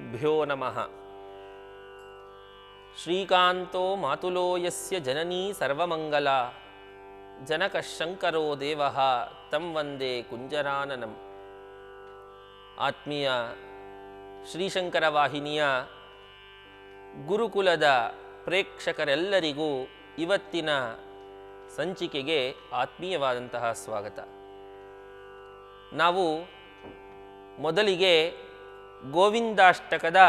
श्रीगुरुभ्यो नमः। श्रीकान्तो मातुलो यस्य जननी सर्वमङ्गला जनकशङ्करो देवः तं वन्दे कुञ्जराननम्। ಆತ್ಮೀಯ ಶ್ರೀಶಂಕರ ವಾಹಿನಿಯ ಗುರುಕುಲದ ಪ್ರೇಕ್ಷಕರೆಲ್ಲರಿಗೂ ಇವತ್ತಿನ ಸಂಚಿಕೆಗೆ ಆತ್ಮೀಯವಾದಂತಹ ಸ್ವಾಗತ. ನಾವು ಮೊದಲಿಗೆ ಗೋವಿಂದಾಷ್ಟಕದ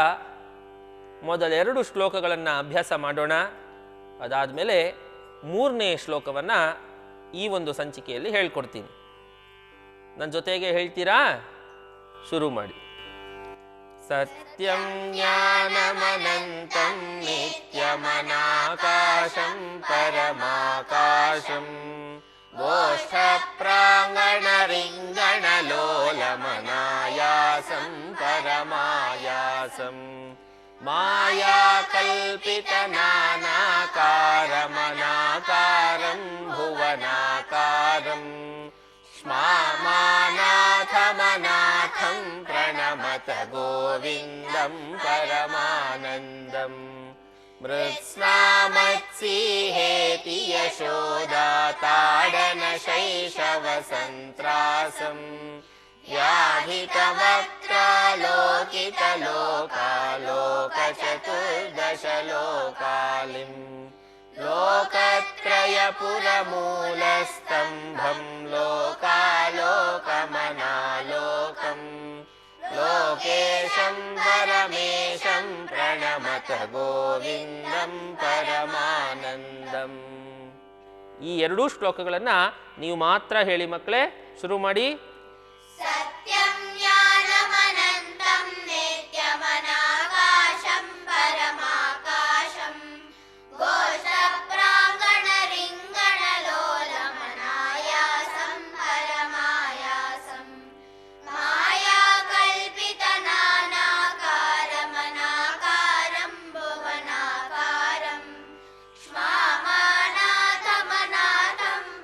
ಮೊದಲೆರಡು ಶ್ಲೋಕಗಳನ್ನು ಅಭ್ಯಾಸ ಮಾಡೋಣ. ಅದಾದಮೇಲೆ ಮೂರನೇ ಶ್ಲೋಕವನ್ನು ಈ ಒಂದು ಸಂಚಿಕೆಯಲ್ಲಿ ಹೇಳ್ಕೊಡ್ತೀನಿ. ನನ್ನ ಜೊತೆಗೆ ಹೇಳ್ತೀರಾ? ಶುರು ಮಾಡಿ. ಸತ್ಯಂ ಜ್ಞಾನಮನಂತಂ ನಿತ್ಯಮನಾಕಾಶಂ ಪರಮಾಕಾಶಂ ಗೋಷ್ಠ ಪ್ರಾಂಗಣ ರಿಂಗಣ ಲೋಲಮನಾಯಾಸಂ ಪರಮಾಯಾಸಂ ಮಾಯಾ ಕಲ್ಪಿತ ನಾನಾಕಾರಮನಾಕಾರಂ ಭುವನಾಕಾರಂ ಸ್ಮಾಮಾನಾಥಮನಾಥಂ ಪ್ರಣಮತ ಗೋವಿಂದಂ ಪರಮಾನಂದಂ ಮೃತ್ಸ್ನಾಮತ್ಸಿಹೇತಿ ಯಶೋದಾತಾಡನ ಶೈಶವಸಂತ್ರಾಸಂ ವ್ಯಾಧಿತವಕ್ತ್ರಾಲೋಕಿತಲೋಕಾಲೋಕಚತುರ್ದಶಲೋಕಾಲಿಂ ಲೋಕತ್ರಯಪುರಮೂಲಸ್ತಂಭಂ ಲೋಕಾಲೋಕಮನಾಲೋಕಂ ಲೋಕೇಶಂ ಪರಮೇಶಂ ಪ್ರಣಮತ ಗೋವಿಂದಂ ಪರಮಾನಂದಂ. ಈ ಎರಡೂ ಶ್ಲೋಕಗಳನ್ನು ನೀವು ಮಾತ್ರ ಹೇಳಿ ಮಕ್ಕಳೇ. ಶುರು ಮಾಡಿ. ಸತ್ಯಂ ಜ್ಞಾನಮನಂತಂ ನಿತ್ಯಮನಾಕಾಶಂ ಪರಮಾಕಾಶಂ ಘೋಷ ಪ್ರಾಂಗಣ ರಿಂಗಣ ಲೋಲಮನಾಯಾಸಂ ಪರಮಾಯಾಸಂ ಮಾಯಾ ಕಲ್ಪಿತ ನಾನಾಕಾರಮನಾಕಾರಂ ಭುವನಾಕಾರಂ ಶ್ಮಾಮಾನಾಥಮನಾಥಂ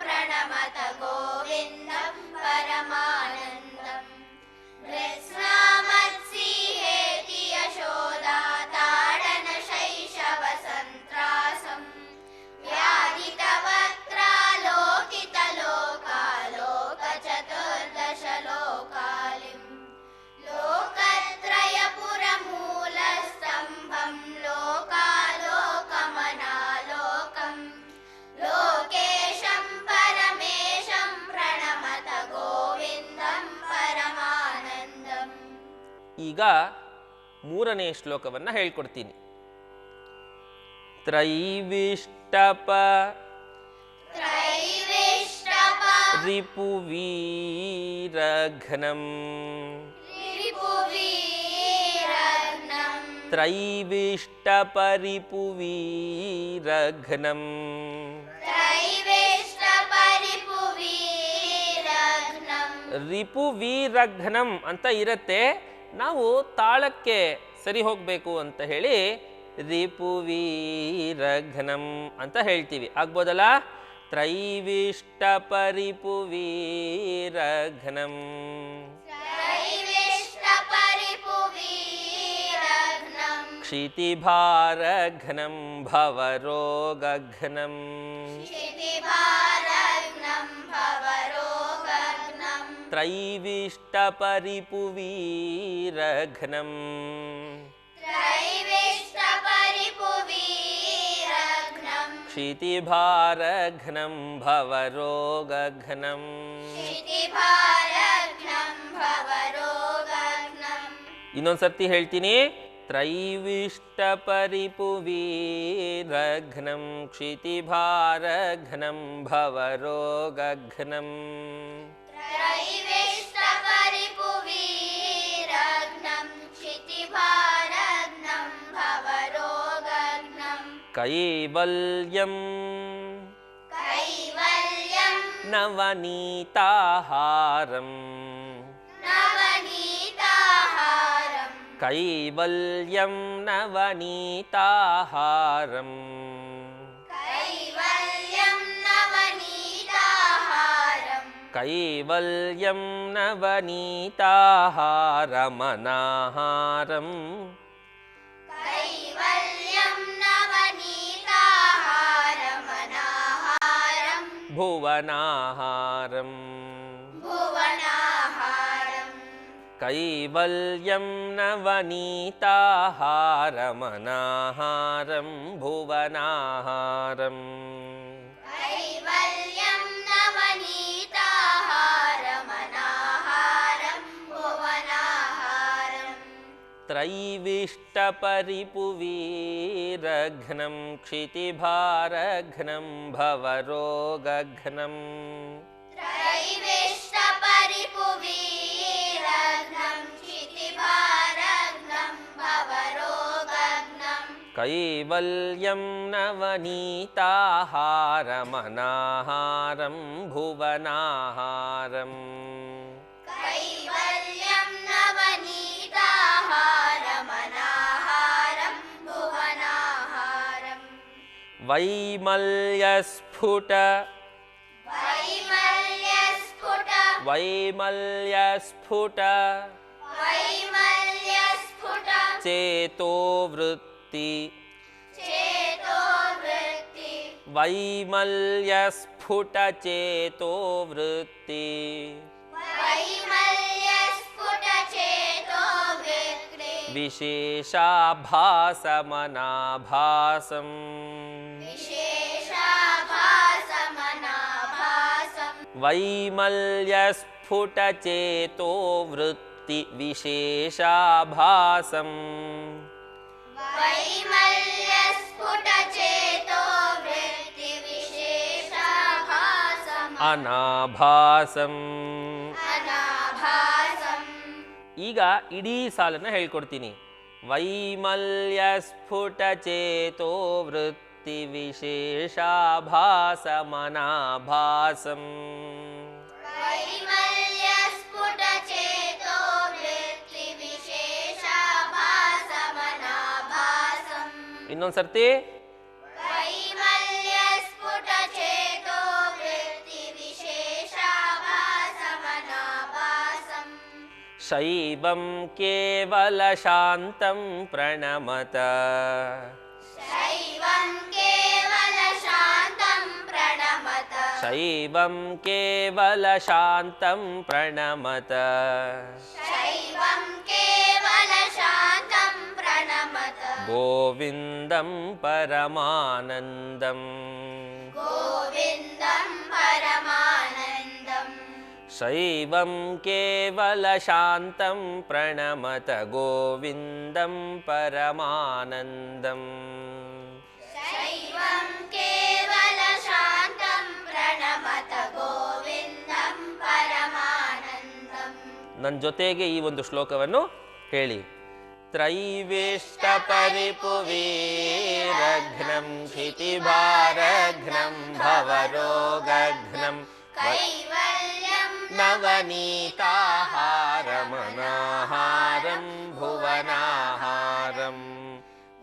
ಪ್ರಣಮತ ಗೋವಿಂದಂ ಪರಮಾನಂದಂ ಮೃತ್ಸ್ನಾಮತ್ಸಿಹೇತಿ ಯಶೋದಾತಾಡನ ಶೈಶವಸಂತ್ರಾಸಂ ವ್ಯಾಧಿತವಕ್ತ್ರಾಲೋಕಿತಲೋಕಾಲೋಕಚತುರ್ದಶಲೋಕಾಲಿಂ ಲೋಕತ್ರಯಪುರಮೂಲಸ್ತಂಭಂ ಲೋಕಾಲೋಕಮನಾಲೋಕಂ ಲೋಕೇಶಂ ಪರಮೇಶಂ ಪ್ರಣಮತ ಗೋವಿಂದಂ ಪರಮಾನಂದಂ. ಈಗ ಮೂರನೇ ಶ್ಲೋಕವನ್ನು ಹೇಳ್ಕೊಡ್ತೀನಿ. ತ್ರೈವಿಷ್ಟಪ ತ್ರೈವಿಷ್ಟಪ ರಿಪುವೀರಘ್ನಂ ರಿಪುವೀರಘ್ನಂ ತ್ರೈವಿಷ್ಟಪರಿಪುವೀರಘ್ನಂ ತ್ರೈವಿಷ್ಟಪ ರಿಪುವೀರಘ್ನಂ. ರಿಪುವೀರಘ್ನಂ ಅಂತ ಇರತ್ತೆ. ನಾವು ತಾಳಕ್ಕೆ ಸರಿ ಹೋಗಬೇಕು ಅಂತ ಹೇಳಿ ರಿಪುವೀರಘ್ನಂ ಅಂತ ಹೇಳ್ತೀವಿ. ಆಗ್ಬೋದಲ್ಲ? ತ್ರೈವಿಷ್ಟಪರಿಪುವೀರಘ್ನಂ ತ್ರೈವಿಷ್ಟಪ ರಿಪುವೀರಘ್ನಂ ಕ್ಷಿತಿಭಾರಘ್ನಂ ಭವರೋಗಘ್ನಂ ಕ್ಷಿತಿಭಾರಘ್ನಂ ಭವರೋಗಘ್ನಂ ತ್ರೈವಿಷ್ಟಪರಿಪುವೀರಘ್ನಂ ತ್ರೈವಿಷ್ಟಪ ರಿಪುವೀರಘ್ನಂ ಕ್ಷಿತಿಭಾರಘ್ನಂ ಭವರೋಗಘ್ನಂ. ಕ್ಷಿತಿಭಾರಘ್ನಂ ಭವರೋಗಘ್ನಂ. ಇನ್ನೊಂದ್ಸರ್ತಿ ಹೇಳ್ತೀನಿ. ತ್ರೈವಿಷ್ಟಪರಿಪುವೀರಘ್ನಂ ಕ್ಷಿತಿಭಾರಘ್ನಂ ಭವರೋಗಘ್ನಂ. ತ್ರೈವಿಷ್ಟಪ ರಿಪುವೀರಘ್ನಂ ಕ್ಷಿತಿಭಾರಘ್ನಂ ಭವರೋಗಘ್ನಂ. ಕೈವಲ್ಯಂ ಕೈವಲ್ಯಂ ನವನೀತಾಹಾರಂ ನವನೀತಾಹಾರಂ ಕೈವಲ್ಯಂ ನವನೀತಾಹಾರಂ ಕೈವಲ್ಯಂ ನವನೀತಾಹಾರಂ ಕೈವಲ್ಯಂ ನವನೀತಾಹಾರಮನಾಹಾರಂ ಭುವನಾಹಾರಂ भुवनाहारम् ಕೈವಲ್ಯಂ ನವನೀತಾಹಾರಮನಾಹಾರಂ ಭುವನಾಹಾರಂ कैवल्यं नवनीताहारमनाहारं भुवनाहारम् त्रैविष्टपरिपुवीरघ्नं क्षितिभारघ्नं भवरोगघ्नं त्रैविष्टपरिपुवीरघ्नं क्षितिभारघ्नं भवरोगघ्नं कैवल्यं नवनीताहारमनाहारं भुवनाहारम् कैवल्यं नवनीताहारमनाहारं भुवनाहारम् वैमल्यस्फुट वैमल्यस्फुट वैमल्यस्फुट वैमल्यस्फुट चेतोवृत्ति चेतोवृत्ति वैमल्यस्फुट चेतोवृत्ति वैमल्यस्फुट चेतोवृत्ति विशेषाभासमनाभासम् विशेषाभासमनाभासम् वैमल्यस्फुट चेतोवृत्ति विशेषाभासम् वैमल्यस्फुट चेतोवृत्ति विशेषाभासम् ಅನಾಭಾಸಂ. अनाभासम् ಈಗ ಇಡೀ ಸಾಲನ್ನ ಹೇಳ್ಕೊಡ್ತೀನಿ. ವೈಮಲ್ಯಸ್ಫುಟ ಚೇತೋ ವೃತ್ತಿ ವಿಶೇಷಾಭಾಸಮನಾಭಾಸಂ वैमल्यस्फुट चेतोवृत्ति विशेषाभासमनाभासम् ಇನ್ನೊಂದ್ಸರ್ತಿ वैमल्यस्फुट चेतोवृत्ति विशेषाभासमनाभासम् ಶೈವಂ ಕೇವಲ ಶಾಂತಂ ಪ್ರಣಮತ शैवं केवलशान्तं प्रणमत ಶೈವಂ ಕೇವಲ ಶಾಂತಂ ಪ್ರಣಮತ शैवं केवलशान्तं प्रणमत ಗೋವಿಂದಂ ಪರಮಾನಂದಂ गोविन्दं परमानन्दम् ಶೈವಂ ಕೇವಲ ಶಾಂತಂ ಪ್ರಣಮತ ಗೋವಿಂದಂ ಪರಮಾನಂದಂ शैवं केवलशान्तं प्रणमत गोविन्दं परमानन्दम् ನನ್ನ ಜೊತೆಗೆ ಈ ಒಂದು ಶ್ಲೋಕವನ್ನು ಹೇಳಿ. ತ್ರೈವೇಷ್ಟ ಪರಿಪುವೀರಘ್ನಂ ಕ್ಷಿತಿಭಾರಘ್ನಂ ಭವರೋಗಘ್ನಂ कैवल्यं ನವನೀತಾಹಾರಮನಾಹಾರಂ ಭುವನಾಹಾರಂ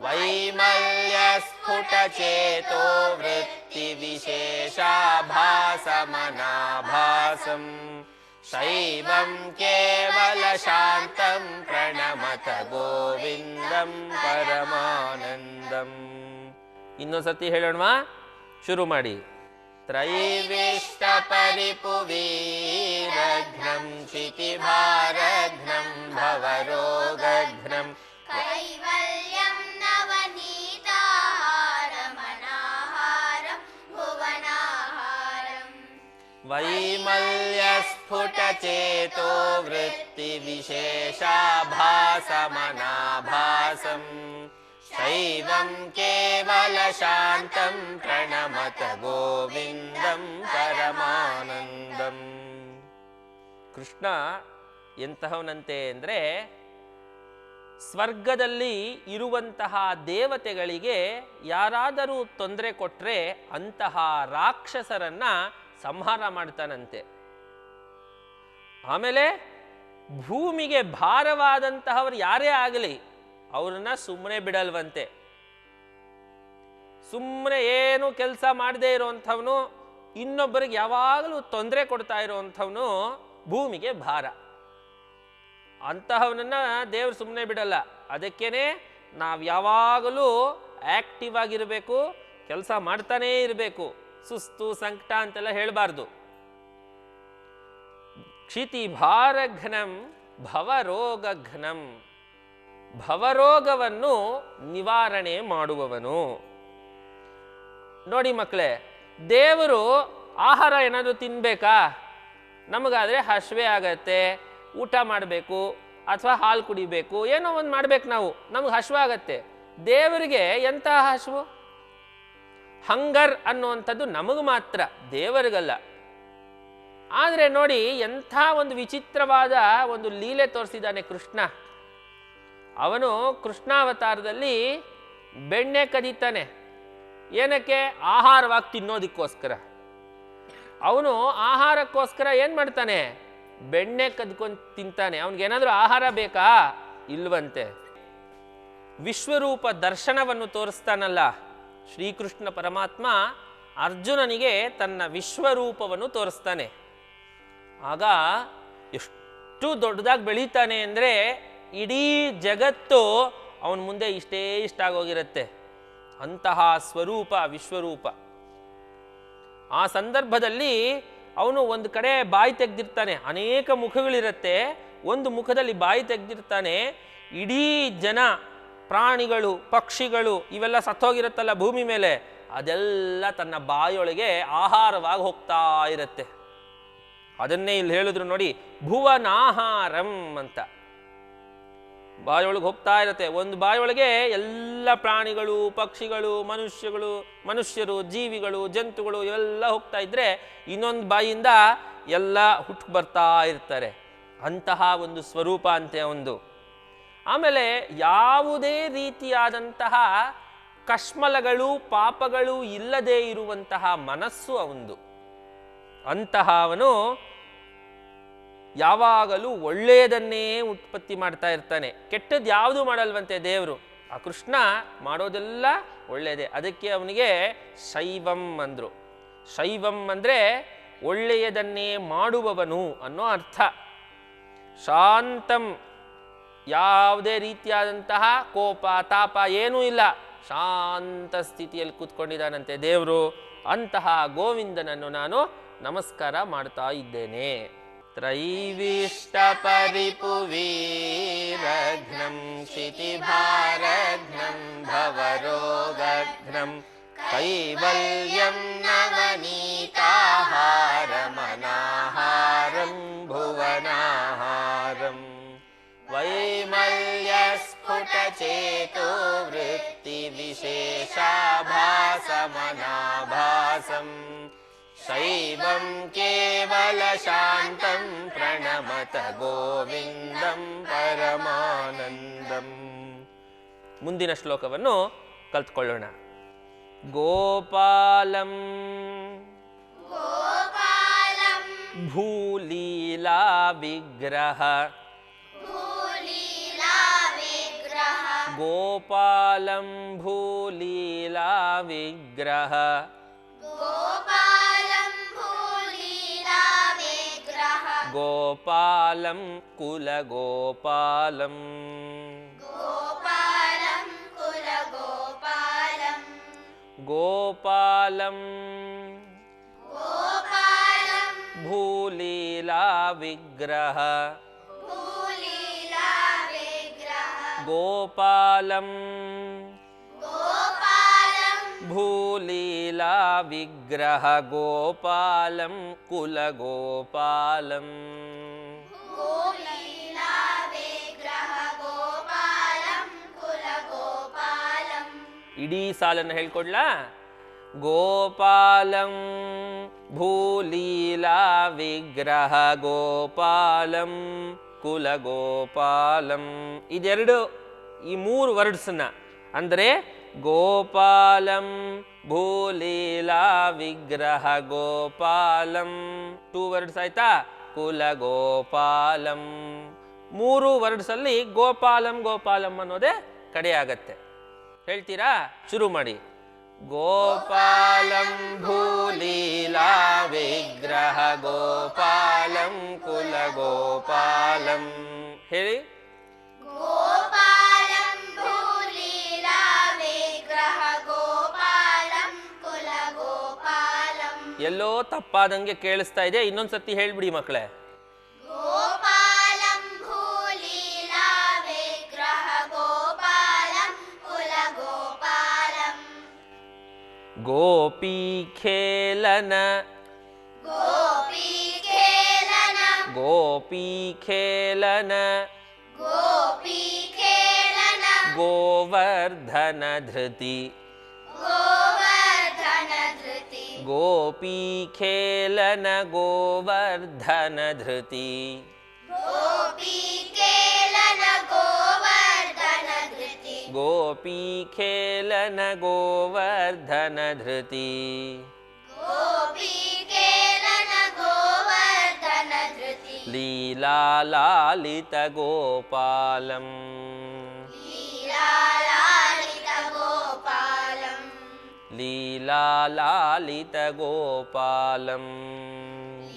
ವೈಮಲ್ಯಸ್ಫುಟಚೇತೋ ವೃತ್ತಿವಿಶೇಷಾಭಾಸಮನಾಭಾಸಂ ಶೈವಂ ಕೇವಲಶಾಂತಂ ಪ್ರಣಮತ ಗೋವಿಂದಂ ಪರಮಾನಂದಂ. ಇನ್ನೊಂದ್ಸತಿ ಹೇಳೋಣವಾ? ಶುರು ಮಾಡಿ. ತ್ರೈವೇಷ್ಟ ಪರಿಪುವೀರಘ್ನಂ ಕ್ಷಿತಿಭಾರಘ್ನಂ ಭವರೋಗಘ್ನಂ कैवल्यं नवनीताहारमनाहारं भुवनाहारम् वैमल्यस्फुटचेतो वृत्तिविशेषाभासमनाभासं शैवं केवलशान्तं प्रणमत गोविन्दं परमानन्दम्. ಕೃಷ್ಣ ಎಂತಹವನಂತೆ ಅಂದರೆ ಸ್ವರ್ಗದಲ್ಲಿ ಇರುವಂತಹ ದೇವತೆಗಳಿಗೆ ಯಾರಾದರೂ ತೊಂದರೆ ಕೊಟ್ಟರೆ ಅಂತಹ ರಾಕ್ಷಸರನ್ನ ಸಂಹಾರ ಮಾಡ್ತಾನಂತೆ. ಆಮೇಲೆ ಭೂಮಿಗೆ ಭಾರವಾದಂತಹವರು ಯಾರೇ ಆಗಲಿ ಅವ್ರನ್ನ ಸುಮ್ಮನೆ ಬಿಡಲ್ವಂತೆ. ಸುಮ್ಮನೆ ಏನು ಕೆಲಸ ಮಾಡದೇ ಇರೋವಂಥವನು, ಇನ್ನೊಬ್ಬರಿಗೆ ಯಾವಾಗಲೂ ತೊಂದರೆ ಕೊಡ್ತಾ ಇರೋವಂಥವನು ಭೂಮಿಗೆ ಭಾರ. ಅಂತಹವನನ್ನ ದೇವರು ಸುಮ್ಮನೆ ಬಿಡಲ್ಲ. ಅದಕ್ಕೇನೆ ನಾವು ಯಾವಾಗಲೂ ಆಕ್ಟಿವ್ ಆಗಿರಬೇಕು, ಕೆಲಸ ಮಾಡ್ತಾನೇ ಇರಬೇಕು. ಸುಸ್ತು ಸಂಕಟ ಅಂತೆಲ್ಲ ಹೇಳಬಾರ್ದು. ಕ್ಷಿತಿ ಭಾರಘ್ನಂ ಭವರೋಗಘ್ನಂ, ಭವರೋಗವನ್ನು ನಿವಾರಣೆ ಮಾಡುವವನು. ನೋಡಿ ಮಕ್ಕಳೇ, ದೇವರು ಆಹಾರ ಏನಾದರೂ ತಿನ್ಬೇಕಾ? ನಮಗಾದರೆ ಹಸಿವೆ ಆಗತ್ತೆ, ಊಟ ಮಾಡಬೇಕು ಅಥವಾ ಹಾಲು ಕುಡಿಬೇಕು, ಏನೋ ಒಂದು ಮಾಡ್ಬೇಕು, ನಮಗೆ ಹಸಿವೆ ಆಗತ್ತೆ. ದೇವರಿಗೆ ಎಂತಹ ಹಸಿವು? ಹಂಗರ್ ಅನ್ನುವಂಥದ್ದು ನಮಗೆ ಮಾತ್ರ, ದೇವರಿಗಲ್ಲ. ಆದರೆ ನೋಡಿ ಎಂಥ ಒಂದು ವಿಚಿತ್ರವಾದ ಒಂದು ಲೀಲೆ ತೋರಿಸಿದ್ದಾನೆ ಕೃಷ್ಣ. ಅವನು ಕೃಷ್ಣಾವತಾರದಲ್ಲಿ ಬೆಣ್ಣೆ ಕದೀತಾನೆ. ಏನಕ್ಕೆ? ಆಹಾರವಾಗಿ ತಿನ್ನೋದಕ್ಕೋಸ್ಕರ. ಅವನು ಆಹಾರಕ್ಕೋಸ್ಕರ ಏನು ಮಾಡ್ತಾನೆ? ಬೆಣ್ಣೆ ಕದ್ಕೊಂಡು ತಿಂತಾನೆ. ಅವನಿಗೇನಾದರೂ ಆಹಾರ ಬೇಕಾ? ಇಲ್ವಂತೆ. ವಿಶ್ವರೂಪ ದರ್ಶನವನ್ನು ತೋರಿಸ್ತಾನಲ್ಲ ಶ್ರೀಕೃಷ್ಣ ಪರಮಾತ್ಮ, ಅರ್ಜುನನಿಗೆ ತನ್ನ ವಿಶ್ವರೂಪವನ್ನು ತೋರಿಸ್ತಾನೆ. ಆಗ ಎಷ್ಟು ದೊಡ್ಡದಾಗಿ ಬೆಳೀತಾನೆ ಅಂದರೆ ಇಡೀ ಜಗತ್ತು ಅವನ ಮುಂದೆ ಇಷ್ಟಾಗೋಗಿರುತ್ತೆ. ಅಂತಹ ಸ್ವರೂಪ ವಿಶ್ವರೂಪ. ಆ ಸಂದರ್ಭದಲ್ಲಿ ಅವನು ಒಂದು ಕಡೆ ಬಾಯಿ ತೆಗೆದಿರ್ತಾನೆ. ಅನೇಕ ಮುಖಗಳಿರುತ್ತೆ, ಒಂದು ಮುಖದಲ್ಲಿ ಬಾಯಿ ತೆಗೆದಿರ್ತಾನೆ. ಇಡೀ ಜನ, ಪ್ರಾಣಿಗಳು, ಪಕ್ಷಿಗಳು ಇವೆಲ್ಲ ಸತ್ತೋಗಿರುತ್ತಲ್ಲ ಭೂಮಿ ಮೇಲೆ, ಅದೆಲ್ಲ ತನ್ನ ಬಾಯೊಳಗೆ ಆಹಾರವಾಗಿ ಹೋಗ್ತಾ ಇರುತ್ತೆ. ಅದನ್ನೇ ಇಲ್ಲಿ ಹೇಳಿದ್ರು ನೋಡಿ, ಭುವನಾಹಾರಂ ಅಂತ. ಬಾಯೊಳಗೆ ಹೋಗ್ತಾ ಇರುತ್ತೆ. ಒಂದು ಬಾಯೊಳಗೆ ಎಲ್ಲ ಪ್ರಾಣಿಗಳು, ಪಕ್ಷಿಗಳು, ಮನುಷ್ಯರು, ಜೀವಿಗಳು, ಜಂತುಗಳು ಇವೆಲ್ಲ ಹೋಗ್ತಾ ಇದ್ರೆ ಇನ್ನೊಂದು ಬಾಯಿಯಿಂದ ಎಲ್ಲ ಹುಟ್ಟು ಬರ್ತಾ ಇರ್ತಾರೆ. ಅಂತಹ ಒಂದು ಸ್ವರೂಪ ಅಂತೆ ಒಂದು. ಆಮೇಲೆ ಯಾವುದೇ ರೀತಿಯಾದಂತಹ ಕಶ್ಮಲಗಳು, ಪಾಪಗಳು ಇಲ್ಲದೇ ಇರುವಂತಹ ಮನಸ್ಸು ಅವಂದು. ಅಂತಹ ಅವನು ಯಾವಾಗಲೂ ಒಳ್ಳೆಯದನ್ನೇ ಉತ್ಪತ್ತಿ ಮಾಡ್ತಾ ಇರ್ತಾನೆ. ಕೆಟ್ಟದ್ದು ಯಾವುದು ಮಾಡಲ್ವಂತೆ ದೇವರು. ಆ ಕೃಷ್ಣ ಮಾಡೋದೆಲ್ಲ ಒಳ್ಳೆಯದೇ. ಅದಕ್ಕೆ ಅವನಿಗೆ ಶೈವಂ ಅಂದರು. ಶೈವಂ ಅಂದರೆ ಒಳ್ಳೆಯದನ್ನೇ ಮಾಡುವವನು ಅನ್ನೋ ಅರ್ಥ. ಶಾಂತಂ, ಯಾವುದೇ ರೀತಿಯಾದಂತಹ ಕೋಪ ತಾಪ ಏನೂ ಇಲ್ಲ, ಶಾಂತ ಸ್ಥಿತಿಯಲ್ಲಿ ಕೂತ್ಕೊಂಡಿದ್ದಾನಂತೆ ದೇವರು. ಅಂತಹ ಗೋವಿಂದನನ್ನು ನಾನು ನಮಸ್ಕಾರ ಮಾಡ್ತಾ ಇದ್ದೇನೆ. ತ್ರೈವಿಷ್ಟ ಪರಿಪುವೀರಘ್ನಂ ಕ್ಷಿತಿಭಾರಘ್ನಂ ಭವರೋಗಘ್ನಂ ಕೈವಲ್ಯಂ ನವನೀತಾಹಾರಮನಾಹಾರಂ ಭುವನಾಹಾರಂ ವೈಮಲ್ಯಸ್ಫುಟಚೇತೋ ವೃತ್ತಿವಿಶೇಷಾಭಾಸಮನಾಭಾಸಂ ಶೈವಂ ಕೇವಲ ಶಾಂತಂ ಪ್ರಣಮತ ಗೋವಿಂದಂ ಪರಮಾನಂದಂ. ಮುಂದಿನ ಶ್ಲೋಕವನ್ನು ಕಲ್ತ್ಕೊಳ್ಳೋಣ. ಗೋಪಾಲಂ ಭೂಲೀಲಾ ವಿಗ್ರಹ, ಗೋಪಾಲಂ ಭೂಲೀಲಾ ವಿಗ್ರಹ, ಗೋಪಾಲಂ ಕುಲಗೋಪಾಲಂ, ಗೋಪಾಲಂ ಭೂಲೀಲಾ ವಿಗ್ರಹ, ಗೋಪಾಲಂ ಭೂಲೀಲಾ ವಿಗ್ರಹ, ಗೋಪಾಲಂ ಕುಲಗೋಪಾಲಂ. ಇಡೀ ಸಾಲನ್ನು ಹೇಳ್ಕೊಡ್ಲಾ? ಗೋಪಾಲಂ ಭೂಲೀಲಾ ವಿಗ್ರಹ, ಗೋಪಾಲಂ ಕುಲಗೋಪಾಲಂ. ಇದೆರಡು, ಈ ಮೂರು ವರ್ಡ್ಸನ್ನ ಅಂದರೆ ಗೋಪಾಲಂ ಭೂಲೀಲಾ ವಿಗ್ರಹ ಗೋಪಾಲಂ, 2 ವರ್ಡ್ಸ್ ಆಯ್ತಾ? ಕುಲಗೋಪಾಲಂ. 3 ವರ್ಡ್ಸಲ್ಲಿ ಗೋಪಾಲಂ ಗೋಪಾಲಂ ಅನ್ನೋದೇ ಕಡೆಯಾಗತ್ತೆ. ಹೇಳ್ತೀರಾ? ಶುರು ಮಾಡಿ. ಗೋಪಾಲಂ ಭೂಲೀಲಾ ವಿಗ್ರಹ ಗೋಪಾಲಂ ಕುಲಗೋಪಾಲಂ. ಹೇಳಿ. ಗೋಪಾಲಂ ಭೂಲೀಲಾ ವಿಗ್ರಹ ಗೋಪಾಲಂ ಕುಲಗೋಪಾಲಂ. ಎಲ್ಲೋ ತಪ್ಪಾದಂಗೆ ಕೇಳಿಸ್ತಾ ಇದೆ, ಇನ್ನೊಂದ್ಸತಿ ಹೇಳ್ಬಿಡಿ ಮಕ್ಕಳೇ. ಗೋಪಾಲಂ ಭೂಲೀಲಾ ವಿಗ್ರಹ ಗೋಪಾಲಂ ಕುಲ ಗೋಪಾಲಂ. ಗೋಪಿ ಖೇಲನ ಗೋಪಿ ಖೇಲನ ಗೋಪಿ ಖೇಲನ ಗೋಪಿ ಖೇಲನ ಗೋವರ್ಧನ ಧೃತಿ ಗೋವರ್ಧನ ಧೃತಿ ಗೋಪಿ ಖೇಲನ ಗೋವರ್ಧನ ಧೃತಿ ಗೋಪಿ ಖೇಲನ ಗೋವರ್ಧನ ಧೃತಿ ಗೋಪಿ ಖೇಲನ ಗೋವರ್ಧನ ಧೃತಿ ಗೋಪಿ ಖೇಲನ ಗೋವರ್ಧನ ಧೃತಿ ಲೀಲಾ ಲಾಲಿತ ಗೋಪಾಲಂ ಲೀಲಾ ಲಾಲಿತ ಗೋಪಾಲಂ ಲೀಲಾ ಲಾಲಿತ ಗೋಪಾಲಂ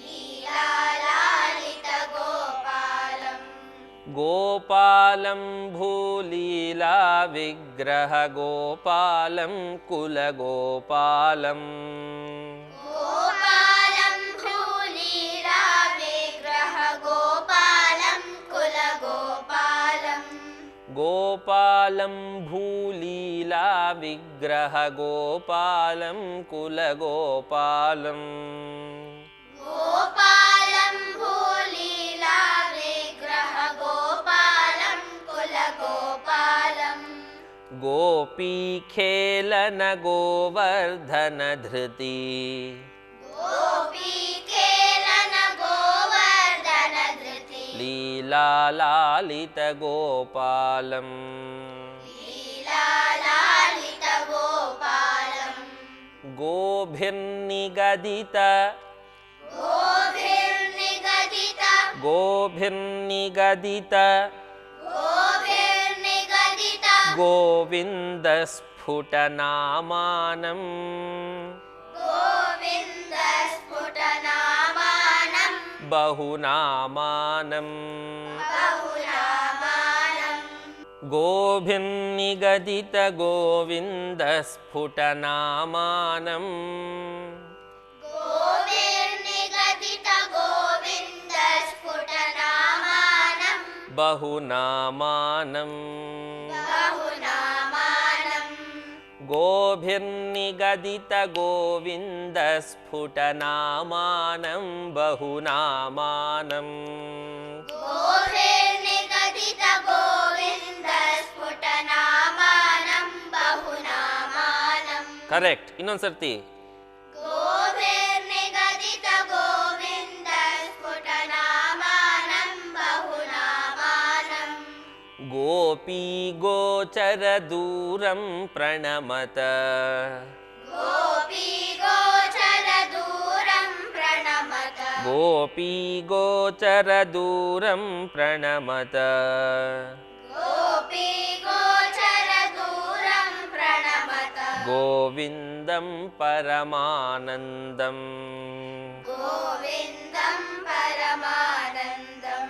ಲೀಲಾ ಲಾಲಿತ ಗೋಪಾಲಂ ಗೋಪಾಲಂ ಭೂಲೀಲಾ ವಿಗ್ರಹ ಗೋಪಾಲಂ ಕುಲ ಗೋಪಾಲಂ ಗೋಪಾಲಂ ಭೂಲೀಲಾ ವಿಗ್ರಹ ಗೋಪಾಲಂ ಕುಲ ಗೋಪಾಲಂ ಗೋಪಾಲಂ ಭೂಲೀಲಾ ವಿಗ್ರಹ ಗೋಪಾಲಂ ಕುಲ ಗೋಪಾಲಂ ಗೋಪಾಲಂ ಭೂಲೀಲಾ ವಿಗ್ರಹ ಗೋಪಾಲಂ ಕುಲ ಗೋಪಾಲಂ ಗೋಪಿ ಖೇಲನ ಗೋವರ್ಧನ ಧೃತಿ ಗೋಪಿ ಖೇಲನ ಗೋವರ್ಧನ ಧೃತಿ ಲೀಲಾ ಲಾಲಿತ ಗೋಪಾಲಂ ಲೀಲಾ ಲಾಲಿತ ಗೋಪಾಲಂ ಗೋಭಿರ್ನಿಗದಿತ ಗೋಭಿರ್ನಿಗದಿತ ಗೋಭಿರ್ನಿಗದಿತ ಗೋಭಿರ್ನಿಗದಿತ ಗೋವಿಂದ ಸ್ಫುಟನಾಮಾನಂ ಗೋವಿಂದ ಸ್ಫುಟನಾಮಾನಂ ಬಹುನಾಮಾನಂ ಬಹುನಾಮಾನಂ ಗೋಭಿರ್ನಿಗದಿತ ಗೋವಿಂದ ಸ್ಫುಟನಾಮಾನಂ ಗೋಭಿರ್ನಿಗದಿತ ಗೋವಿಂದ ಸ್ಫುಟನಾಮಾನಂ ಬಹುನಾಮಾನಂ ಬಹುನಾಮಾನಂ ಗೋಭಿರ್ನಿಗದಿತ ಗೋವಿಂದ ಸ್ಫುಟನಾಮಾನಂ ಬಹುನಾಮಾನಂ ಗೋಭಿರ್ನಿಗದಿತ ಗೋವಿಂದ ಸ್ಫುಟನಾಮಾನಂ ಬಹುನಾಮಾನಂ ಕರೆಕ್ಟ್. ಇನ್ನೊಂದ್ಸರ್ತಿ. ಗೋಭಿರ್ನಿಗದಿತ ಗೋವಿಂದ ಸ್ಫುಟನಾಮಾನಂ ಬಹುನಾಮಾನಂ ಗೋಪಿ ಗೋಚರ ದೂರಂ ಪ್ರಣಮತ ಗೋಪಿ ಗೋಚರ ದೂರಂ ಪ್ರಣಮತ ಗೋಪಿ ಗೋಚರ ದೂರಂ ಪ್ರಣಮತ ಗೋಪಿ ಗೋಚರ ದೂರಂ ಪ್ರಣಮತ ಗೋವಿಂದಂ ಪರಮಾನಂದಂ ಗೋವಿಂದಂ ಪರಮಾನಂದಂ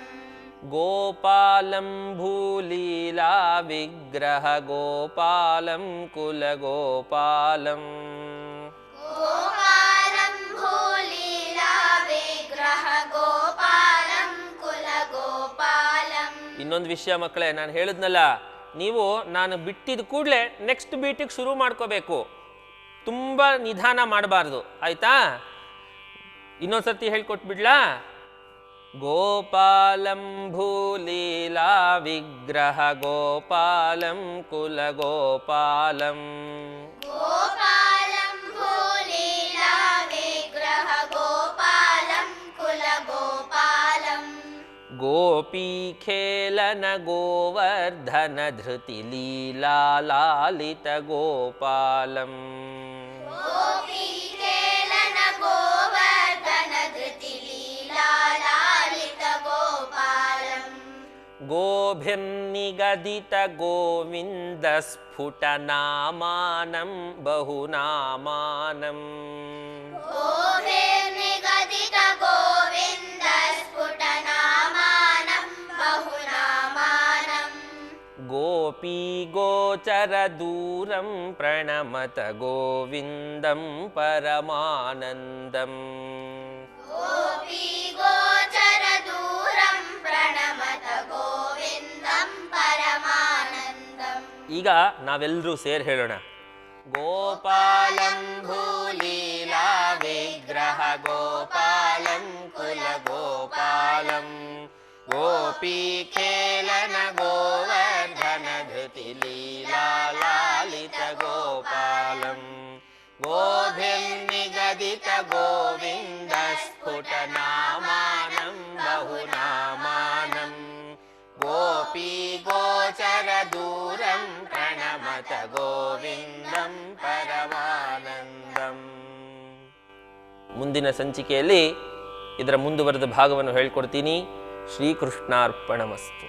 ಗೋಪಾಲಂ ಭೂಲೀಲಾ ವಿಗ್ರಹ ಗೋಪಾಲಂ ಕುಲ ಗೋಪಾಲಂ ಗೋಪಾಲಂ ಭೂಲೀಲಾ ವಿಗ್ರಹ ಗೋಪಾಲಂ ಕುಲ ಗೋಪಾಲಂ ಇನ್ನೊಂದು ವಿಷಯ ಮಕ್ಕಳೇ, ನಾನು ಹೇಳಿದ್ನಲ್ಲ, ನೀವು ನಾನು ಬಿಟ್ಟಿದ ಕೂಡಲೇ ನೆಕ್ಸ್ಟ್ ಬೀಟಿಗೆ ಶುರು ಮಾಡ್ಕೋಬೇಕು, ತುಂಬ ನಿಧಾನ ಮಾಡಬಾರ್ದು, ಆಯ್ತಾ? ಇನ್ನೊಂದ್ಸರ್ತಿ ಹೇಳ್ಕೊಟ್ಬಿಡ್ಲಾ? ಗೋಪಾಲಂ ಭೂಲೀಲಾ ವಿಗ್ರಹ ಗೋಪಾಲಂ ಕುಲ ಗೋಪಾಲಂ ಗೋಪಾಲಂ ಭೂಲೀಲಾ ವಿಗ್ರಹ ಗೋಪಾಲಂ ಕುಲ ಗೋಪಾಲಂ ಗೋಪಿ ಖೇಲನ ಗೋವರ್ಧನ ಧೃತಿ ಲೀಲಾ ಲಾಲಿತ ಗೋಪಾಲಂ ಗೋಪಿ ಖೇಲನ ಗೋವರ್ಧನ ಧೃತಿ ಲೀಲಾ ಲಾಲಿತ ಗೋಪಾಲಂ ಗೋಭಿರ್ನಿಗದಿತ ಗೋವಿಂದ ಸ್ಫುಟನಾಮಾನಂ ಬಹುನಾಮಾನಂ ಗೋಭಿರ್ನಿಗದಿತ ಗೋವಿಂದ ಸ್ಫುಟನಾಮಾನಂ ಬಹುನಾಮಾನಂ ಗೋಪಿ ಗೋಪಿ ಗೋಚರ ದೂರಂ ಪ್ರಣಮತ ಗೋವಿಂದಂ ಪರಮಾನಂದಂ. ಗೋಪಿ ಗೋಚರ ದೂರಂ ಪ್ರಣಮತ ಗೋವಿಂದಂ ಪರಮಾನಂದಂ. ಈಗ ನಾವೆಲ್ಲರೂ ಸೇರಿ ಹೇಳೋಣ. ಗೋಪಾಲಂ ಭೂಲೀಲಾ ವಿಗ್ರಹ ಗೋಪಾಲಂ ಕುಲ ಗೋಪಾಲಂ ಗೋಪೀ ಖೇಲನ ಗೋವರ್ಧನ ಧೃತಿ ಲೀಲಾ ಲಾಲಿತ ಗೋಪಾಲಂ ಗೋಭಿರ್ನಿಗದಿತ ಗೋವಿಂದ ಸ್ಫುಟ ನಾಮಾನಂ ಬಹುನಾಮಾನಂ ಗೋಪಿ ಗೋಚರ ದೂರಂ ಪ್ರಣಮತ ಗೋವಿಂದಂ ಪರಮಾನಂದಂ. ಮುಂದಿನ ಸಂಚಿಕೆಯಲ್ಲಿ ಇದರ ಮುಂದುವರೆದ ಭಾಗವನ್ನು ಹೇಳ್ಕೊಡ್ತೀನಿ. ಶ್ರೀಕೃಷ್ಣಾರ್ಪಣಮಸ್ತು.